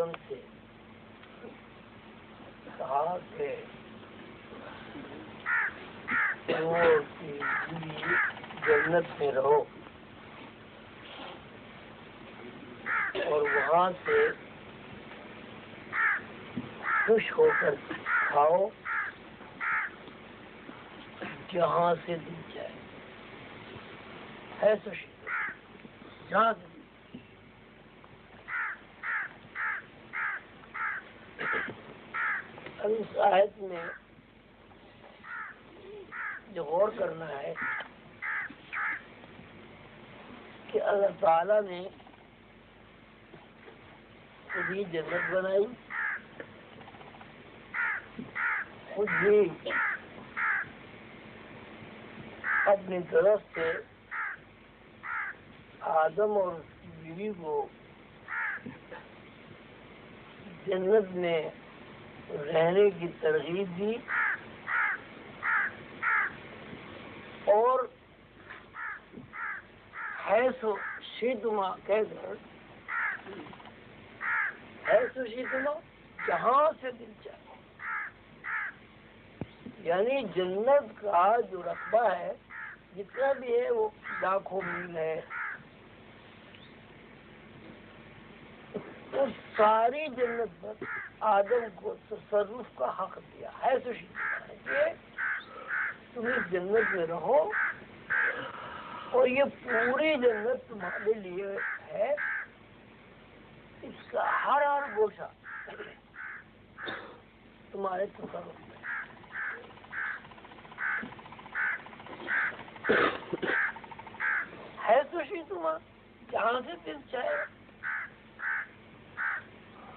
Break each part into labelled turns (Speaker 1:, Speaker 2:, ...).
Speaker 1: آدم سے کہا کہ جنت میں رہو اور وہاں سے خوش ہو کر کھاؤ جہاں سے دل جائے، ہے سوشی جہاں سے اب اس آیت میں جو غور کرنا ہے کہ اللہ تعالیٰ نے خود ہی جنت بنائی، خود ہی اپنی طرف سے آدم اور اس کی بیوی کو جنت میں رہنے کی ترغیب دی اور حیث شئتما کہہ کر حیث شئتما جہاں سے دل چاہے، یعنی جنت کا جو رقبہ ہے جتنا بھی ہے وہ لاکھوں میل ہے، اس ساری جنت پر آدم کو تصرف کا حق دیا ہے، کہ تم اس جنت میں رہو اور یہ پوری جنت تمہارے لیے ہے، اس کا ہر گوشہ تمہارے تصرف میں ہے، سوشی تمہاں جہاں سے دل چاہے۔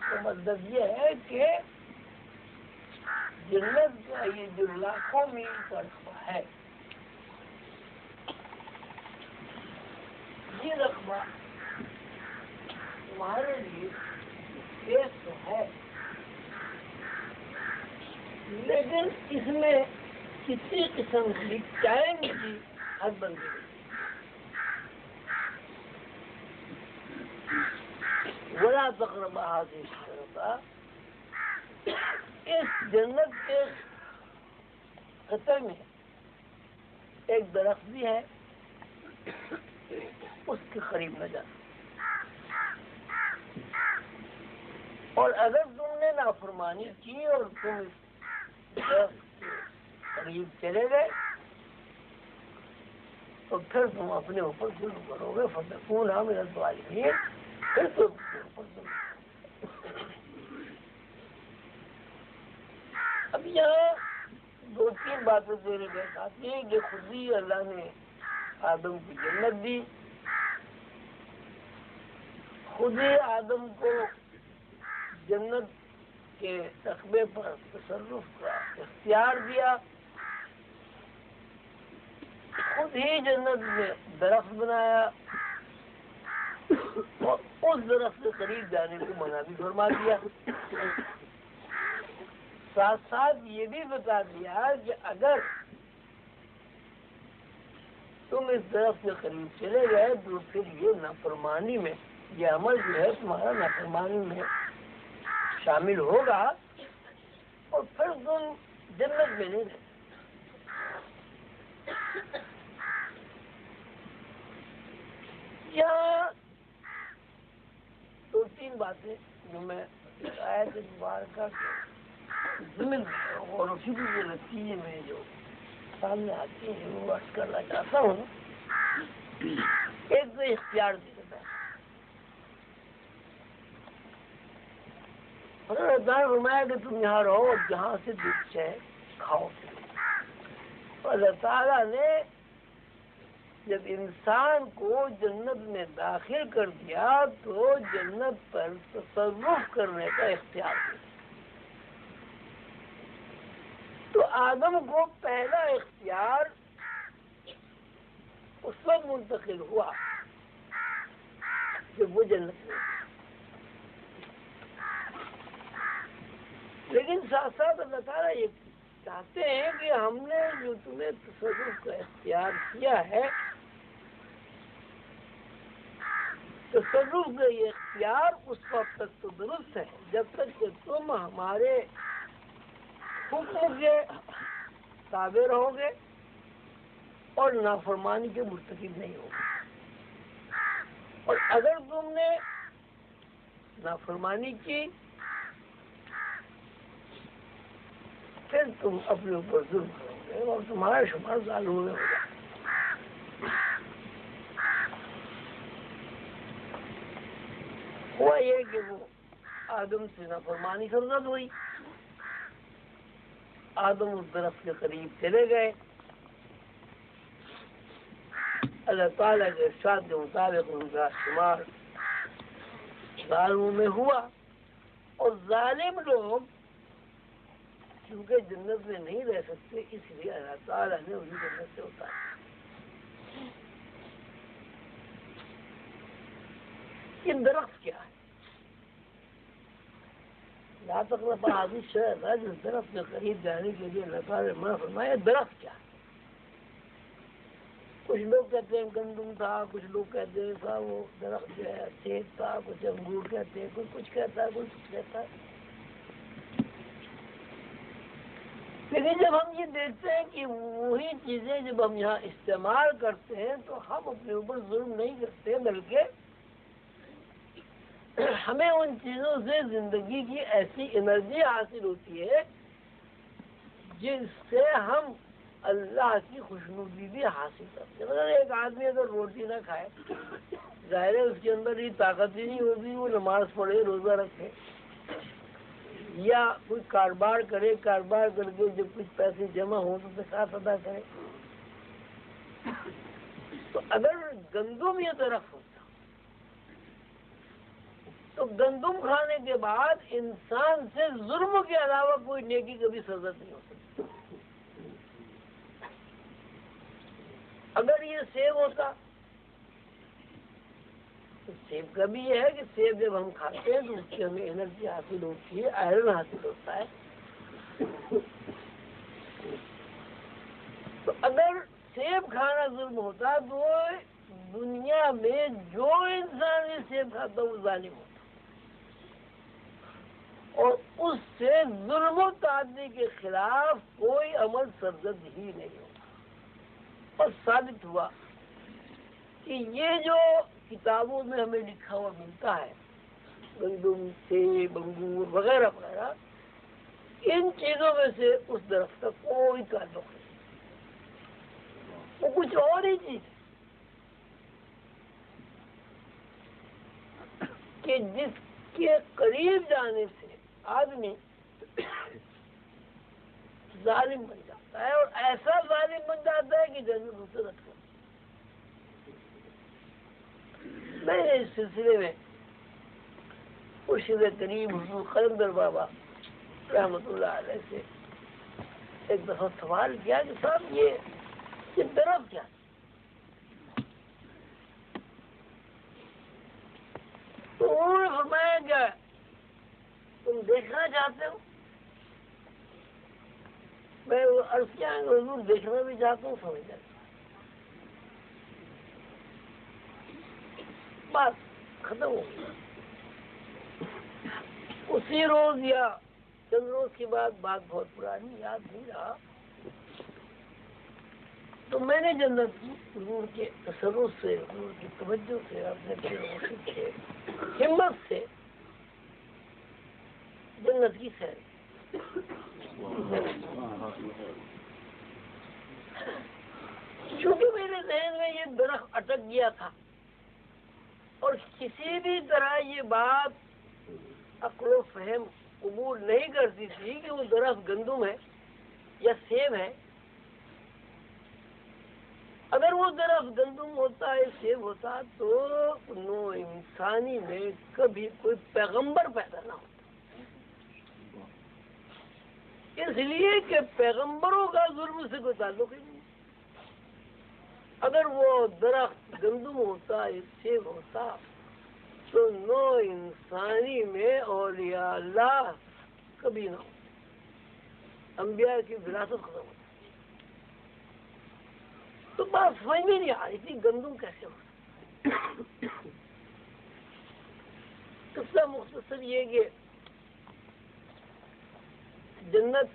Speaker 1: تو مطلب یہ ہے کہ جنت کا یہ جو لاکھوں میل کا رقبہ ہے، یہ رقبہ تمہارے لیے کیس تو ہے، لیکن اس میں کسی قسم کی ٹائم کی حد بندی نہیں، ولا تقربا هذه الشجرة، اس جنت کے خطر میں ایک درخت بھی ہے، اس کے قریب نہ جانا، اور اگر تم نے نافرمانی کی اور تم اس درخت کے قریب چلے گئے تو پھر تم اپنے اوپر ظلم کرو گے، فتکونا من الظالمین، پھر تم اپنے اوپر ظلم کرو گے۔ اب یہاں دو تین باتیں میرے بیٹھ آتی ہیں کہ خود ہی اللہ نے آدم کی جنت دی، خود ہی آدم کو جنت کے رقبے پر تصرف کا اختیار دیا، خود ہی جنت میں درخت بنایا اور اس درخت کے قریب جانے کو منع بھی فرما دیا، ساتھ ساتھ یہ بھی بتا دیا کہ اگر تم اس درخت کے قریب چلے گئے تو پھر یہ نافرمانی میں یہ عمل جو ہے تمہارا نافرمانی میں شامل ہوگا اور پھر تم جنت میں نہیں رہے۔ یہاں دو تین باتیں جو میں آیت مبارکہ کے ضمن اور اسی کے نتیجے میں جو سامنے آتی ہیں وہ عرض کرنا چاہتا ہوں۔ ایک تو اختیار دے دیتا ہے، فرمایا کہ تم یہاں رہو اور جہاں سے دل چاہے کھاؤ۔ اللہ تعالیٰ نے جب انسان کو جنت میں داخل کر دیا تو جنت پر تصرف کرنے کا اختیار دیا، تو آدم کو پہلا اختیار اس وقت منتقل ہوا جب وہ جنت میں، لیکن ساتھ ساتھ اللہ تعالیٰ یہ چاہتے ہیں کہ ہم نے جو تمہیں تصرف کا اختیار کیا ہے تصرف کا یہ اختیار اس وقت تک تو درست ہے جب تک کہ تم ہمارے حکم کے تابع رہو گے اور نافرمانی کے مرتکب نہیں ہوگے. اور اگر تم نے نافرمانی کی پھر تم اپنے اوپر ظلم کرو گے اور تمہارا شمار ظالموں میں ہوگا. ہوا یہ کہ وہ آدم سے نافرمانی سرزد ہوئی. آدم اس درخت کے قریب چلے گئے. اللہ تعالیٰ کے ارشاد کے مطابق ان کا شمار ظالموں میں ہوا. اور ظالم لوگ کیونکہ جنت میں نہیں رہ سکتے اس لیے اللہ تعالیٰ نے انہیں جنت سے اتارا. یہ درخت کیا ہے؟ یہاں تک نہ آدمی شہر ہے جس درخت کے قریب جانے کے لیے اللہ تعالیٰ نے منع فرمایا. درخت کیا ہے؟ کچھ لوگ کہتے ہیں گندم تھا، کچھ لوگ کہتے ہیں تھا وہ درخت جو ہے سیب تھا، کچھ انگور کہتے ہیں، کوئی کچھ کہتا ہے، کوئی کچھ کہتا ہے. لیکن جب ہم یہ دیکھتے ہیں کہ وہی چیزیں جب ہم یہاں استعمال کرتے ہیں تو ہم اپنے اوپر ظلم نہیں کرتے بلکہ ہمیں ان چیزوں سے زندگی کی ایسی انرجی حاصل ہوتی ہے جس سے ہم اللہ کی خوشنودی بھی حاصل کرتے ہیں. مطلب ایک آدمی اگر روٹی نہ کھائے ظاہر ہے اس کے اندر یہ طاقت ہی نہیں ہوگی وہ نماز پڑھے، روزہ رکھے یا کوئی کاروبار کرے، کاروبار کر کے جب کچھ پیسے جمع ہوں تو زکات ادا کرے. تو اگر گندم یہ درخت ہوتا تو گندم کھانے کے بعد انسان سے ظلم کے علاوہ کوئی نیکی کبھی سرزد نہیں ہو سکتی. اگر یہ سیب ہوتا تو سیب کا بھی یہ ہے کہ سیب جب ہم کھاتے ہیں تو اس کی ہمیں انرجی حاصل ہوتی ہے، آئرن حاصل ہوتا ہے. تو اگر سیب کھانا ظلم ہوتا تو دنیا میں جو انسان یہ سیب کھاتا وہ ظالم ہوتا اور اس سے ظلم و تعدی کے خلاف کوئی عمل سرزد ہی نہیں ہوتا. اور ثابت ہوا کہ یہ جو کتابوں میں ہمیں لکھا ہوا ملتا ہے گندم، سیب، انگور وغیرہ وغیرہ، ان چیزوں میں سے اس درخت کا کوئی تعلق نہیں. وہ کچھ اور ہی چیز ہے کہ جس کے قریب جانے سے آدمی ظالم بن جاتا ہے اور ایسا ظالم بن جاتا ہے کہ جنت اسے رکھ کرتا. میں نے اس سلسلے میں مرشد کریم حضور قلندر بابا رحمۃ اللہ علیہ سے ایک دفعہ سوال کیا کہ صاحب یہ درخت کیا ہے؟ تو انہوں نے فرمایا کیا تم دیکھنا چاہتے ہو؟ میں وہ عرض کیا حضور دیکھنا بھی چاہتا ہوں، سمجھ جاتا. بات ختم ہو گئی. اسی روز یا چند روز کے بعد بات بہت پرانی یاد نہیں رہا تو میں نے جنت کی حضور کے تصرف سے، حضور کی توجہ سے، اپنے مرشد سے ہمت سے جنت کی سیر. چونکہ میرے ذہن میں یہ درخت اٹک گیا تھا اور کسی بھی طرح یہ بات عقل و فہم قبول نہیں کرتی تھی کہ وہ درخت گندم ہے یا سیب ہے. اگر وہ درخت گندم ہوتا ہے، سیب ہوتا تو نو انسانی میں کبھی کوئی پیغمبر پیدا نہ ہوتا. اس لیے کہ پیغمبروں کا ظلم سے کوئی تعلق ہی نہیں. اگر وہ درخت گندم ہوتا، سیب ہوتا تو نو انسانی میں اولیاء اللہ کبھی نہ ہو، انبیاء کی وراثت ختم ہوتی. تو بات سمجھ میں نہیں آ رہی تھی گندم کیسے ہوتا. قصہ مختصر یہ کہ جنت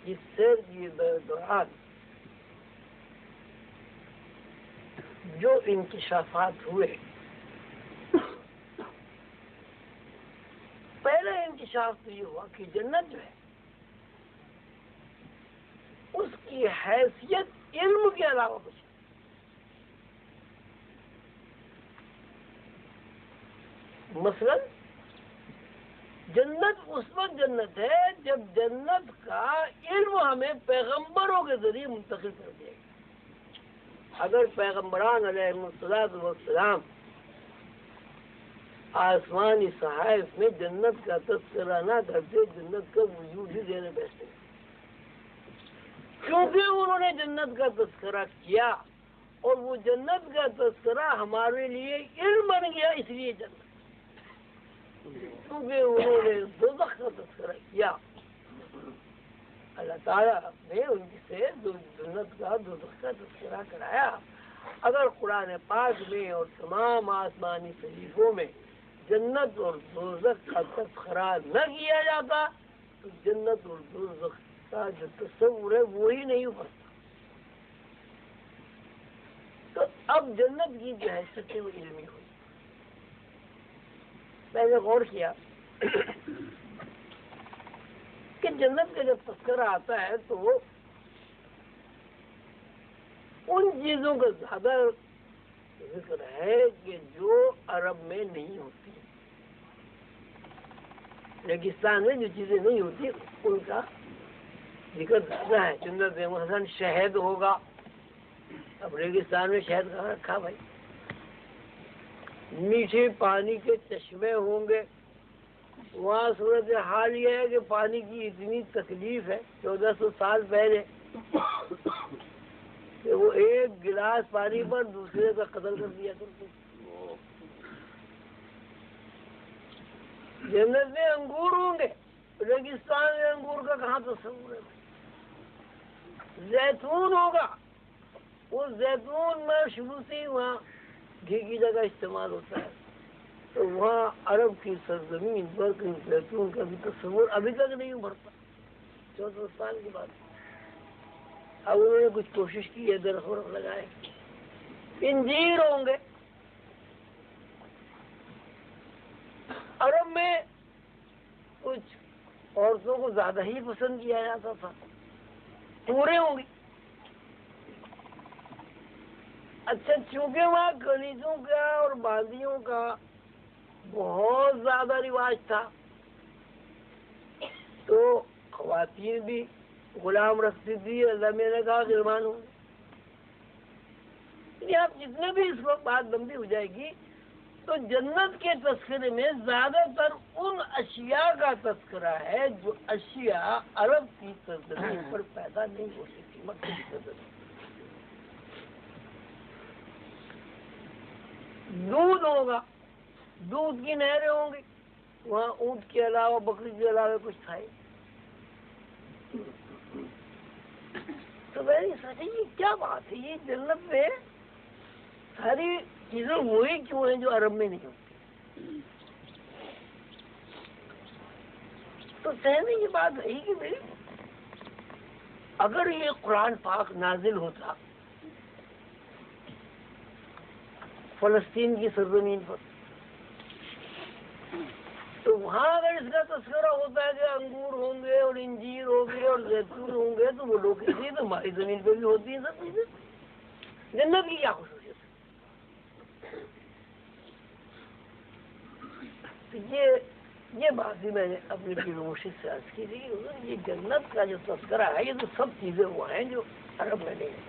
Speaker 1: کی سیر کے دوران جو انکشافات ہوئے، پہلا انکشاف تو یہ ہوا کہ جنت جو ہے اس کی حیثیت علم کے علاوہ کچھ نہیں۔ مثلا جنت اس وقت جنت ہے جب جنت کا علم ہمیں پیغمبروں کے ذریعے منتقل کر دیا گیا۔ اگر پیغمبران علیہ السلام آسمانی صحائف میں جنت کا تذکرہ نہ کرتے، جنت کا وجود ہی دینے بیٹھتے، کیونکہ انہوں نے جنت کا تذکرہ کیا اور وہ جنت کا تذکرہ ہمارے لیے علم بن گیا، اس لیے جنت، کیونکہ انہوں نے دوزخ کا تذکرہ کیا، اللہ تعالیٰ نے ان سے جنت کا دوزخ کا تذکرہ کرایا۔ اگر قرآن پاک میں اور تمام آسمانی صحیفوں میں جنت اور دوزخ کا تذکرہ نہ کیا جاتا تو جنت اور دوزخ کا جو تصور ہے وہی نہیں ہوتا۔ تو اب جنت کی جو حیثیت ہے وہ علمی ہوئی۔ میں نے غور کیا کہ جنت کا جب تذکرہ آتا ہے تو ان چیزوں کا زیادہ ذکر ہے کہ جو عرب میں نہیں ہوتی، ریگستان میں جو چیزیں نہیں ہوتی ان کا ذکر زیادہ ہے۔ جنت میں مثلا شہد ہوگا، اب ریگستان میں شہد کہاں رکھا بھائی؟ میٹھے پانی کے چشمے ہوں گے، وہاں صورت حال یہ ہے کہ پانی کی اتنی تکلیف ہے 1400 سال پہلے کہ وہ ایک گلاس پانی پر دوسرے کا قتل کر دیا کرتے۔ جنت میں انگور ہوں گے، ریگستان میں انگور کا کہاں تصور ہے؟ زیتون ہوگا، وہ زیتون میں شروع سے ہی وہاں گھی کی جگہ استعمال ہوتا ہے، تو وہاں عرب کی سرزمین پر زیتون کا بھی تصور ابھی تک نہیں ابھرتا 1400 سال کے بعد۔ اب انہوں نے کچھ کوشش کی ہے، درخت ورخت لگائے، انجیر ہوں گے۔ عرب میں کچھ عورتوں کو زیادہ ہی پسند کیا جاتا تھا، پورے ہوں گے۔ اچھا، چونکہ وہاں کنیزوں کا اور باندیوں کا بہت زیادہ رواج تھا تو خواتین بھی غلام رکھتی تھی، اللہ میں نے کہا غلمان ہوں۔ یعنی آپ جتنے بھی اس وقت بات لمبی ہو جائے گی تو جنت کے تذکرے میں زیادہ تر ان اشیاء کا تذکرہ ہے جو اشیاء عرب کی سرزمین پر پیدا نہیں ہو سکتی، مکہ کی سرزمین۔ دودھ ہوگا، دودھ کی نہریں ہوں گی، وہاں اونٹ کے علاوہ بکری کے علاوہ کچھ کھائے۔ تو میں نے سوچا یہ کیا بات ہے، یہ جنت میں ساری چیزیں وہی کیوں ہیں جو عرب میں نہیں ہوتی؟ تو سہنے کی بات ہے کہ بھائی اگر یہ قرآن پاک نازل ہوتا فلسطین کی سرزمین پر تو وہاں اگر اس کا تذکرہ ہوتا ہے کہ انگور ہوں گے اور انجیر ہوں گے اور زیتون ہوں گے تو وہ لوگ کہتے ہیں تو ہماری زمین پہ بھی ہوتی ہیں سب چیزیں، جنت کی کیا خصوصیت ہے؟ تو یہ بات بھی میں نے اپنی پیر مرشد سے عرض کی تھی کہ یہ جنت کا جو تذکرہ ہے یہ تو سب چیزیں وہ ہیں جو عرب میں نہیں ہیں۔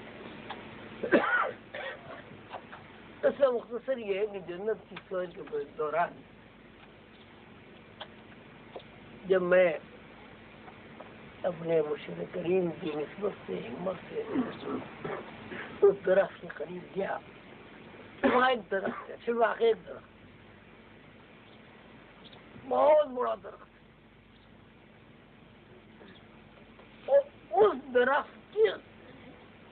Speaker 1: اس سے مختصر یہ ہے کہ جنت کی سوچ کے دوران جب میں اپنے مرشد کریم کی نسبت سے ہمت سے اس درخت کے قریب گیا، وہاں ایک درخت ہے، پھر واقع ایک درخت، بہت بڑا درخت، اور اس درخت کی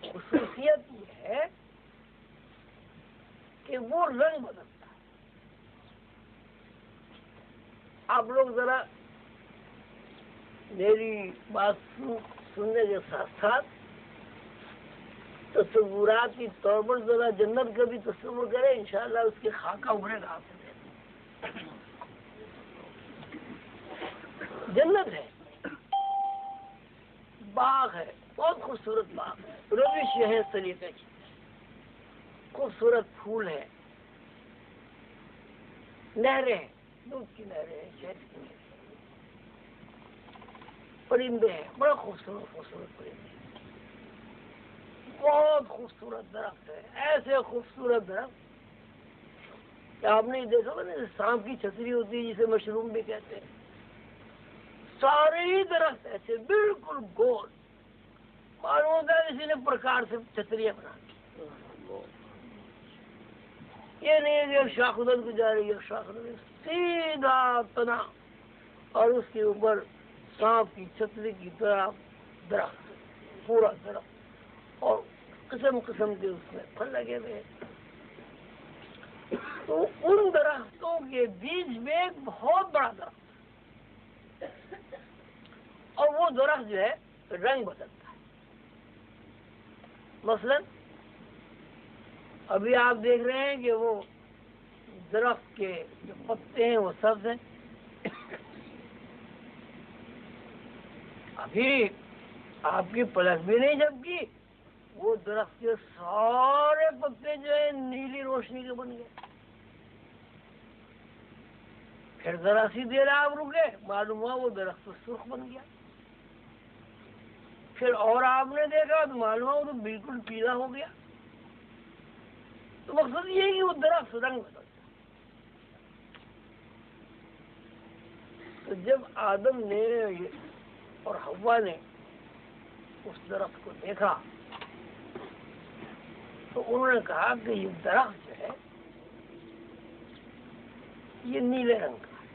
Speaker 1: خصوصیت یہ ہے کہ وہ رنگ بدلتا ہے۔ آپ لوگ ذرا میری بات سننے کے ساتھ ساتھ تصوراتی طور پر ذرا جنت کا بھی تصور کریں، انشاءاللہ اس کے خاکہ ابھرے گا آپ سے۔ جنت ہے، باغ ہے، بہت خوبصورت باغ ہے، روش ہے اس طریقے کی، خوبصورت پھول ہے، نہریں ہیں، دودھ کی نہریں ہیں، شہد کی نہریں، پرندے ہیں، بڑا خوبصورت پرندے، بہت خوبصورت درخت ہے، ایسے خوبصورت درخت کہ آپ نے دیکھا نا سانپ کی چھتری ہوتی ہے جسے مشروم بھی کہتے ہیں، سارے ہی درخت ایسے بالکل گول، معلوم ہوتا ہے کسی نے پرکار سے چھتریاں بنا دی، یہ نہیں ہے کہ ایک شاخ ادھر کو جا رہی ہے، ایک شاخ ادھر، سیدھا تنا اور اس کے اوپر سانپ کی چھتری کی طرح درخت، پورا درخت، اور قسم قسم کے اس میں پھل لگے ہوئے ہیں۔ تو ان درختوں کے بیچ میں ایک بہت بڑا درخت، اور وہ درخت جو ہے رنگ بدلتا ہے۔ مثلا ابھی آپ دیکھ رہے ہیں کہ وہ درخت کے جو پتے ہیں وہ سبز ہیں، ابھی آپ کی پلک بھی نہیں جھپکی وہ درخت کے سارے پتے جو ہیں نیلی روشنی کے بن گئے۔ پھر ذرا سی دیر آپ رکے، معلوم ہوا وہ درخت سرخ بن گیا، پھر اور آپ نے دیکھا تو معلوم ہوا وہ تو بالکل پیلا ہو گیا۔ تو مقصد یہ ہے کہ وہ درخت رنگ بدلتا۔ تو جب آدم نے اور حوا نے اس درخت کو دیکھا تو انہوں نے کہا کہ یہ درخت جو ہے یہ نیلے رنگ کا ہے۔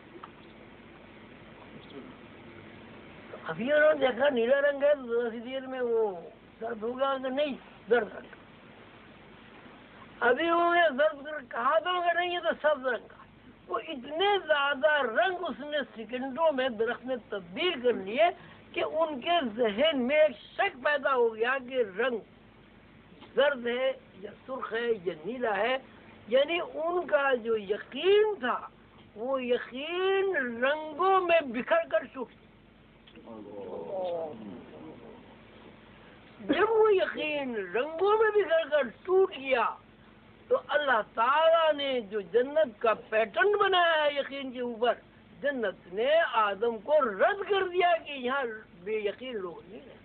Speaker 1: ابھی انہوں نے دیکھا نیلا رنگ ہے تو ذرا سی دیر میں وہ زرد ہوگا کہ نہیں، زرد رنگ کا۔ ابھی انہوں نے زرد کہا تو نہیں، یہ تو سبز رنگ کا۔ وہ اتنے زیادہ رنگ اس نے سیکنڈوں میں درخت میں تبدیل کر لیے کہ ان کے ذہن میں ایک شک پیدا ہو گیا کہ رنگ زرد ہے یا سرخ ہے یا نیلا ہے، یعنی ان کا جو یقین تھا وہ یقین رنگوں میں بکھر کر ٹوٹ گیا۔ جب وہ یقین رنگوں میں بکھر کر ٹوٹ گیا تو اللہ تعالیٰ نے جو جنت کا پیٹرن بنایا ہے یقین کے اوپر، جنت نے آدم کو رد کر دیا کہ یہاں بے یقین لوگ نہیں ہیں،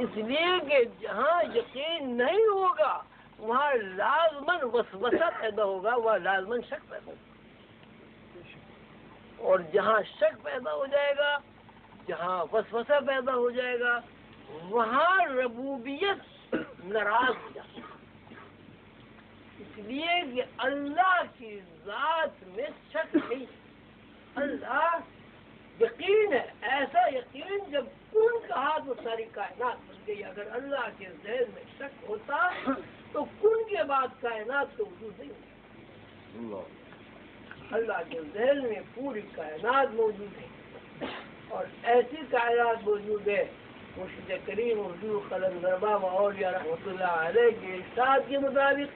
Speaker 1: اس لیے کہ جہاں یقین نہیں ہوگا وہاں لازماً وسوسہ پیدا ہوگا، وہاں لازماً شک پیدا ہوگا، اور جہاں شک پیدا ہو جائے گا، جہاں وسوسہ پیدا ہو جائے گا، وہاں ربوبیت ناراض ہو جاتی ہے۔ اس لیے کہ اللہ کی ذات میں شک نہیں، اللہ یقین ہے، ایسا یقین جب کن کہا تو ساری کائنات بن گئی۔ اگر اللہ کے ذہن میں شک ہوتا تو کن کے بعد کائنات تو وجود نہیں ہوتی۔ اللہ کے ذہن میں پوری کائنات موجود ہے، اور ایسی کائنات موجود ہے مرشد کریم اردو قلندربہ اولیاء رحمۃ اللہ علیہ کے ارشاد کے مطابق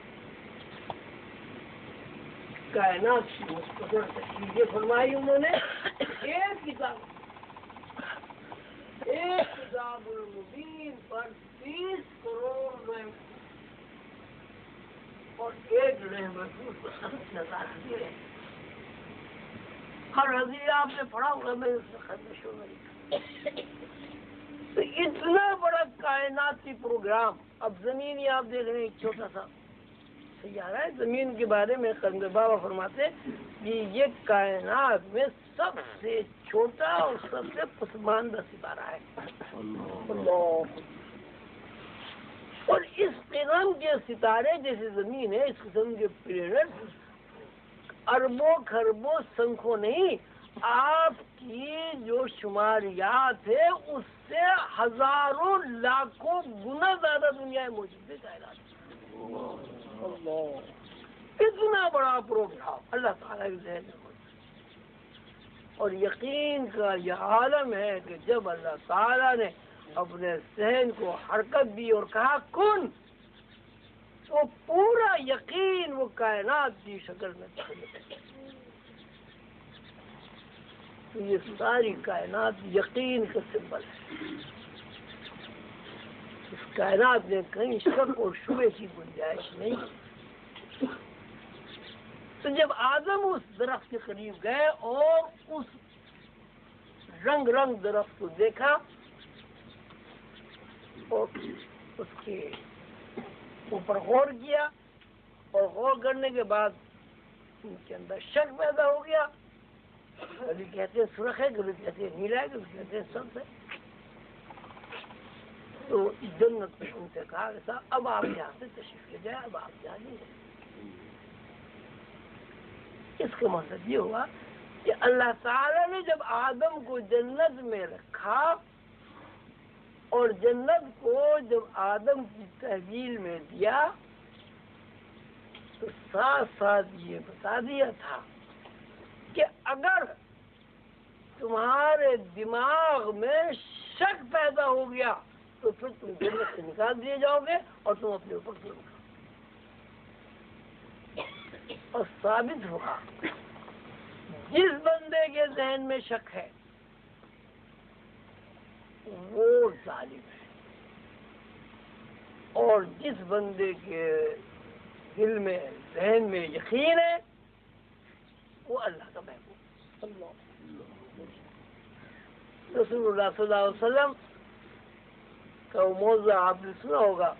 Speaker 1: کائنات کی مختصر تشریح فرمائی انہوں نے ایک کتاب المبین پر 30 کروڑ رحم اور ایک رحم محفوظ پر 70,000 حضیر ہیں۔ ہر حضیر آپ نے پڑھا ہوگا، میں اس میں ختم شو نہیں۔ تو اتنا بڑا کائناتی پروگرام، اب زمین ہی آپ دیکھ رہے ہیں ایک چھوٹا سا سیارہ ہے، زمین کے بارے میں قلندر بابا فرماتے کہ یہ کائنات میں سب سے چھوٹا اور سب سے پسماندہ ستارہ ہے۔ اور اس قسم کے ستارے جیسے زمین ہے، اس قسم کے پلینٹ اربوں خربوں سنکھوں نہیں، آپ کی جو شماریات ہے اس سے ہزاروں لاکھوں گنا زیادہ دنیا میں موجود ہے کائنات۔ اتنا بڑا پروگرام اللہ تعالیٰ کے ذہن میں ہوتا، اور یقین کا یہ عالم ہے کہ جب اللہ تعالیٰ نے اپنے ذہن کو حرکت دی اور کہا کن، تو پورا یقین وہ کائنات کی شکل میں تخلیق ہے۔ تو یہ ساری کائنات یقین کا سمبل ہے، اس کائنات میں کہیں شک اور شبہ کی گنجائش نہیں۔ تو جب آدم اس درخت کے قریب گئے اور اس رنگ رنگ درخت کو دیکھا اور اس کے اوپر غور کیا، اور غور کرنے کے بعد ان کے اندر شک پیدا ہو گیا، کبھی کہتے ہیں سرخ ہے، کبھی کہتے ہیں نیلا ہے، کبھی کہتے ہیں سبز ہے۔ تو جنت نے ان سے کہا کہ صاحب اب آپ یہاں سے تشریف لے جائیں، اب آپ یہاں نہیں رہیں۔ اس کا مطلب یہ ہوا کہ اللہ تعالیٰ نے جب آدم کو جنت میں رکھا اور جنت کو جب آدم کی تحویل میں دیا، تو ساتھ ساتھ یہ بتا دیا تھا کہ اگر تمہارے دماغ میں شک پیدا ہو گیا تو پھر تم جنت سے نکال دیے جاؤ گے اور تم اپنے اوپر ظلم کرو۔ اور ثابت ہوا جس بندے کے ذہن میں شک ہے وہ ظالم ہے، اور جس بندے کے دل میں ذہن میں یقین ہے وہ اللہ کا محبوب۔ رسول اللہ صلی اللہ علیہ وسلم کا وہ موضوع آپ نے سنا ہوگا،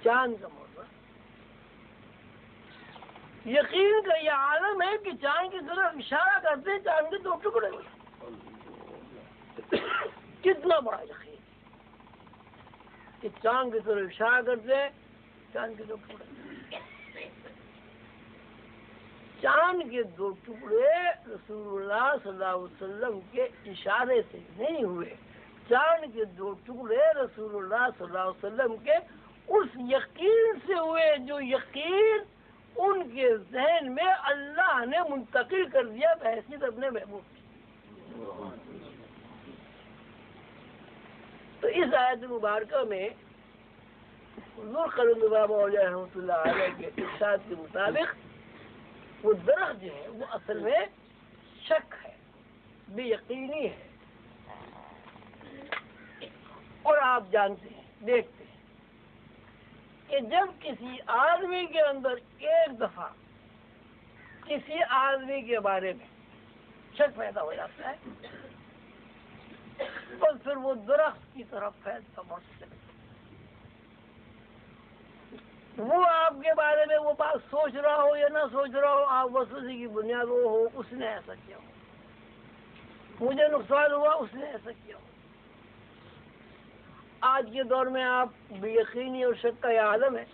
Speaker 1: چاند کا موضوع۔ یقین کا یہ عالم ہے کہ چاند کی طرف اشارہ کرتے ہیں، چاند کے 2 ٹکڑے ہوئے۔ کتنا بڑا یقین کہ چاند کی طرف اشارہ کرتے ہیں، چاند کے 2 ٹکڑے۔ چاند کے 2 ٹکڑے رسول اللہ صلی اللہ علیہ وسلم کے اشارے سے نہیں ہوئے، چاند کے 2 ٹکڑے رسول اللہ صلی اللہ علیہ وسلم کے اس یقین سے ہوئے جو یقین ان کے ذہن میں اللہ نے منتقل کر دیا بحیثیت اپنے محبوب کی۔ تو اس آیت مبارکہ میں حضور قلند بابا علیہ رحمۃ اللہ علیہ کے ارشاد کے مطابق وہ درخت جو ہے وہ اصل میں شک ہے، بے یقینی ہے۔ اور آپ جانتے ہیں، دیکھتے ہیں کہ جب کسی آدمی کے اندر ایک دفعہ کسی آدمی کے بارے میں شک پیدا ہو جاتا ہے اور پھر وہ درخت کی طرف پھیلتا بڑھتا ہے۔ وہ آپ کے بارے میں وہ بات سوچ رہا ہو یا نہ سوچ رہا ہو، آپ وسوسے کی بنیاد وہ ہو اس نے ایسا کیا ہو، مجھے نقصان ہوا اس نے ایسا کیا ہو۔ آج کے دور میں آپ بے یقینی اور شک کا یہ عالم ہے۔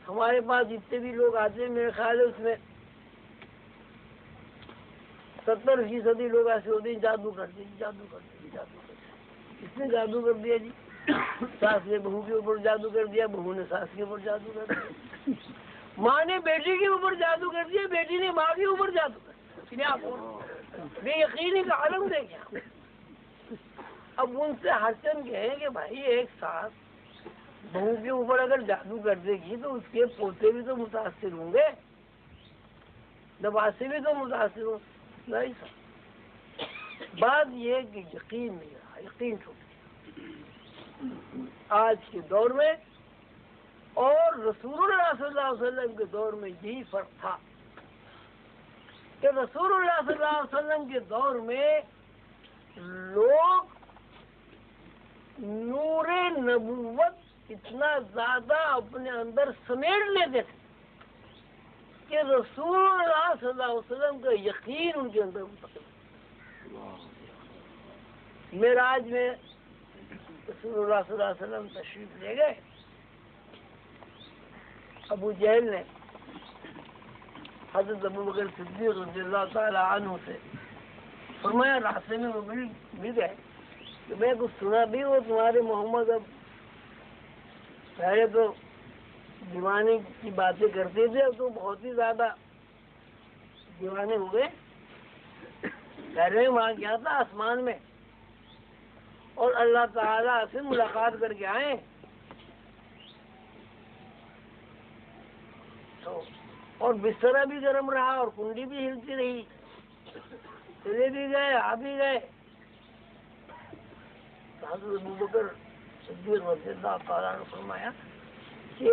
Speaker 1: ہمارے پاس جتنے بھی لوگ آتے ہیں میرے خیال ہے اس میں 70% لوگ ایسے ہوتے ہیں جادو کرتے ہیں، جادو کرتے ہیں، جادو کرتے ہیں۔ کس نے جادو کر دیا جی؟ ساس نے بہو کے اوپر جادو کر دیا، بہو نے ساس کے اوپر جادو کر دیا، ماں نے بیٹی کے اوپر جادو کر دیا، بیٹی نے ماں کے اوپر جادو کر دیا۔ آپ بے یقینی کا عالم دیکھیں۔ اب ان سے ہر چند کہیں کہ بھائی ایک ساس بہو کے اوپر اگر جادو کر دے گی تو اس کے پوتے بھی تو متاثر ہوں گے، نواسے بھی تو متاثر ہوں۔ نہیں سر، بات یہ کہ یقین نہیں رہا، یقین چھوٹ گیا آج کے دور میں، اور رسول اللہ صلی اللہ علیہ وسلم کے دور میں یہی فرق تھا کہ رسول اللہ صلی اللہ علیہ وسلم کے دور میں لوگ نور نبوت اتنا زیادہ اپنے اندر سمیٹ لیتے تھے کہ رسول اللہ صلی اللہ علیہ وسلم کا یقین ان کے اندر منتقل۔ معراج میں رسول اللہ صلی اللہ علیہ وسلم تشریف لے گئے، ابو جہل نے حضرت ابوبکر صدیق رضی اللہ تعالی عنہ سے فرمایا، راستے میں وہ مل گئے کہ میں کچھ سنا بھی وہ تمہارے محمد اب پہلے تو دیوانے کی باتیں کرتے تھے، اب تو بہت ہی زیادہ دیوانے ہو گئے. کہہ رہے ہیں وہاں گیا تھا آسمان میں اور اللہ تعالیٰ سے ملاقات کر کے آئے تو، اور بسترا بھی گرم رہا اور کنڈی بھی ہلتی رہی، چلے بھی گئے آ بھی گئے. حضرت ابوبکر صدیق رضی اللہ تعالیٰ نے فرمایا کہ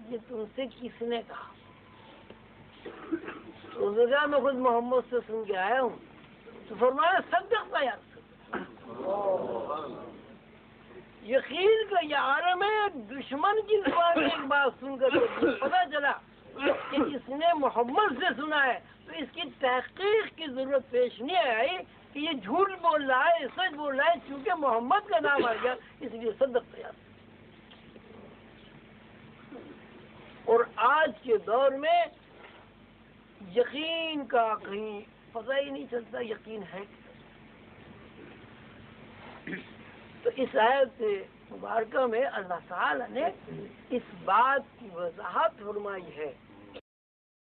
Speaker 1: یہ تم سے کس نے کہا؟ تو اس نے کہا میں خود محمد سے سن کے آیا ہوں. تو فرمایا صدقت یا رسول اللہ. یقین کا یہ عالم ہے، دشمن کی زبان میں ایک بات سن کر پتا چلا کہ اس نے محمد سے سنا ہے، تو اس کی تحقیق کی ضرورت پیش نہیں آئی کہ یہ جھوٹ بول رہا ہے سچ بول رہا ہے، چونکہ محمد کا نام آ گیا اس لیے صدق تیار. اور آج کے دور میں یقین کا کہیں پتہ ہی نہیں چلتا یقین ہے. تو اس آیت مبارکہ میں اللہ تعالی نے اس بات کی وضاحت فرمائی ہے